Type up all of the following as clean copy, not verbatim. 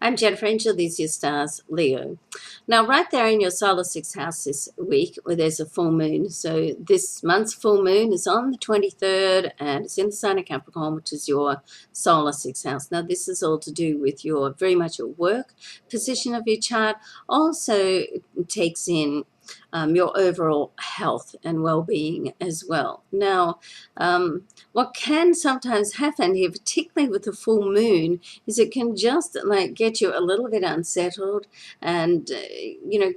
I'm Jennifer Angel. These are your stars, Leo. Now, right there in your solar sixth house this week, where there's a full moon. So, this month's full moon is on the 23rd and it's in the sign of Capricorn, which is your solar sixth house. Now, this is all to do with your very much your work position of your chart. Also, it takes in your overall health and well-being as well. Now, what can sometimes happen here, particularly with the full moon, is it can just like get you a little bit unsettled and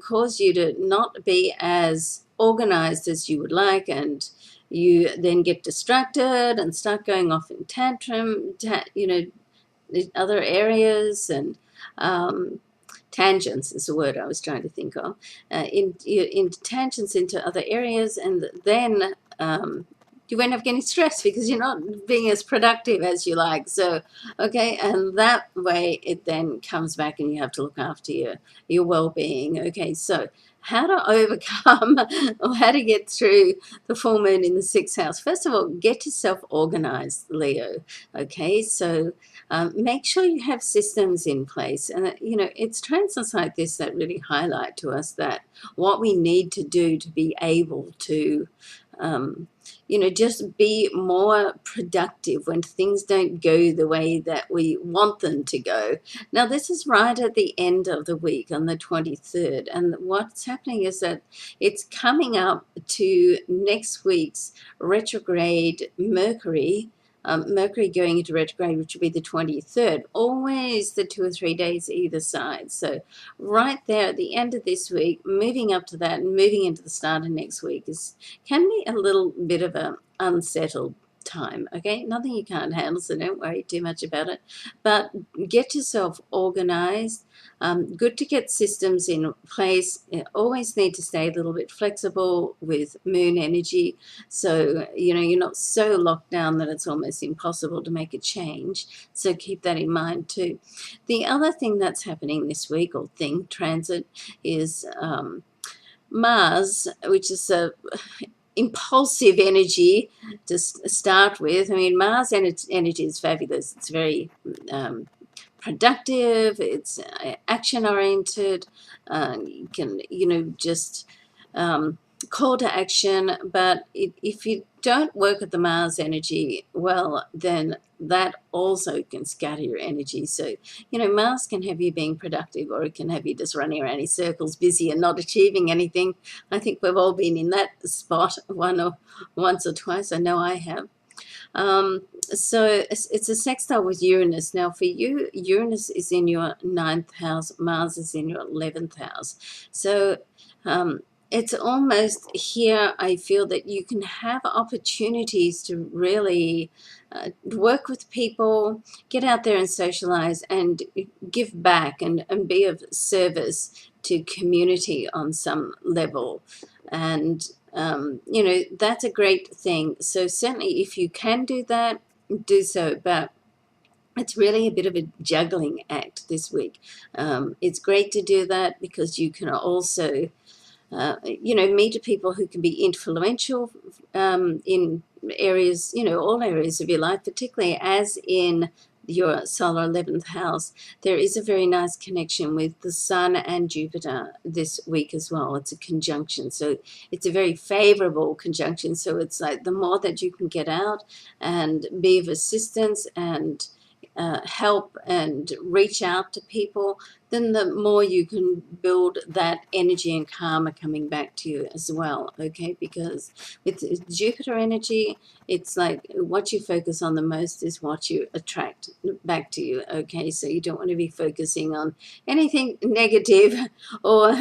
cause you to not be as organized as you would like, and you then get distracted and start going off in other areas, and tangents is the word I was trying to think of, in tangents into other areas, and then you end up getting stressed because you're not being as productive as you like. So, okay, and that way it then comes back and you have to look after your well-being. Okay, so how to overcome or how to get through the full moon in the sixth house. First of all, get yourself organized, Leo. Okay, so make sure you have systems in place. And, it's transits like this that really highlight to us that what we need to do to be able to, just be more productive when things don't go the way that we want them to go. Now, this is right at the end of the week on the 23rd. And what's happening is that it's coming up to next week's retrograde Mercury. Mercury going into retrograde, which will be the 23rd, always the 2 or 3 days either side. So right there at the end of this week, moving up to that and moving into the start of next week can be a little bit of a unsettled time. Okay, nothing you can't handle, so don't worry too much about it, but get yourself organized. Good to get systems in place. You always need to stay a little bit flexible with moon energy, so you're not so locked down that it's almost impossible to make a change. So keep that in mind too. The other thing that's happening this week, or thing transit, is Mars, which is a impulsive energy to start with. I mean, Mars energy is fabulous. It's very productive. It's action oriented. You can, just call to action. But if you don't work with the Mars energy well, then that also can scatter your energy. So, Mars can have you being productive, or it can have you just running around in circles, busy and not achieving anything. I think we've all been in that spot once or twice. I know I have. So it's a sextile with Uranus. Now for you, Uranus is in your 9th house, Mars is in your 11th house. So it's almost here, I feel that you can have opportunities to really work with people, get out there and socialize and give back and be of service to community on some level. And that's a great thing. So certainly if you can do that, do so. But it's really a bit of a juggling act this week. It's great to do that because you can also meet people who can be influential in areas, all areas of your life, particularly as in your solar 11th house. There is a very nice connection with the Sun and Jupiter this week as well. It's a conjunction, so it's a very favorable conjunction. So it's like the more that you can get out and be of assistance and help and reach out to people, then the more you can build that energy and karma coming back to you as well. Okay, because with Jupiter energy, it's like what you focus on the most is what you attract back to you. Okay, so you don't want to be focusing on anything negative or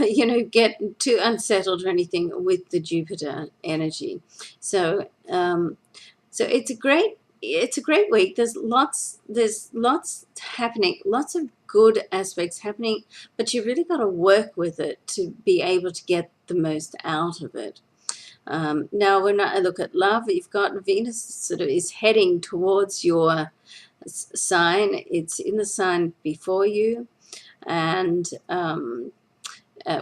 get too unsettled or anything with the Jupiter energy. So it's a great week. There's lots happening, lots of good aspects happening, but you really got to work with it to be able to get the most out of it. Now, when I look at love, you've got Venus sort of is heading towards your sign. It's in the sign before you, and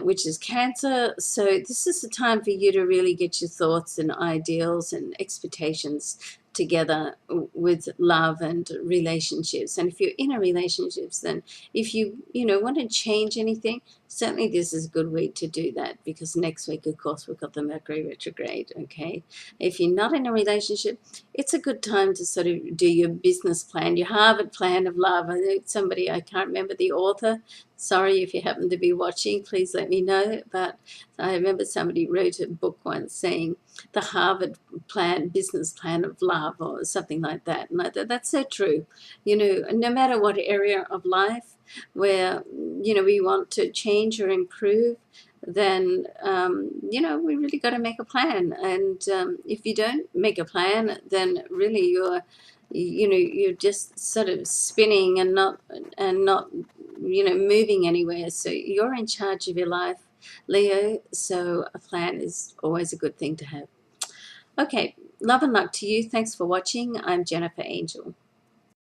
which is Cancer. So this is the time for you to really get your thoughts and ideals and expectations together with love and relationships. And if you're in a relationships, then if you know want to change anything, certainly this is a good week to do that, because next week, of course, we've got the Mercury retrograde. Okay, if you're not in a relationship, it's a good time to sort of do your business plan, your Harvard plan of love. I know somebody, I can't remember the author. Sorry if you happen to be watching, please let me know. But I remember somebody wrote a book once saying the Harvard plan, business plan of love, or something like that. And I thought that's so true. You know, no matter what area of life where, you know, we want to change or improve, then, you know, we really got to make a plan. And if you don't make a plan, then really you're just sort of spinning and not you know moving anywhere. So you're in charge of your life, Leo. So a plan is always a good thing to have. Okay, love and luck to you. Thanks for watching. I'm Jennifer Angel.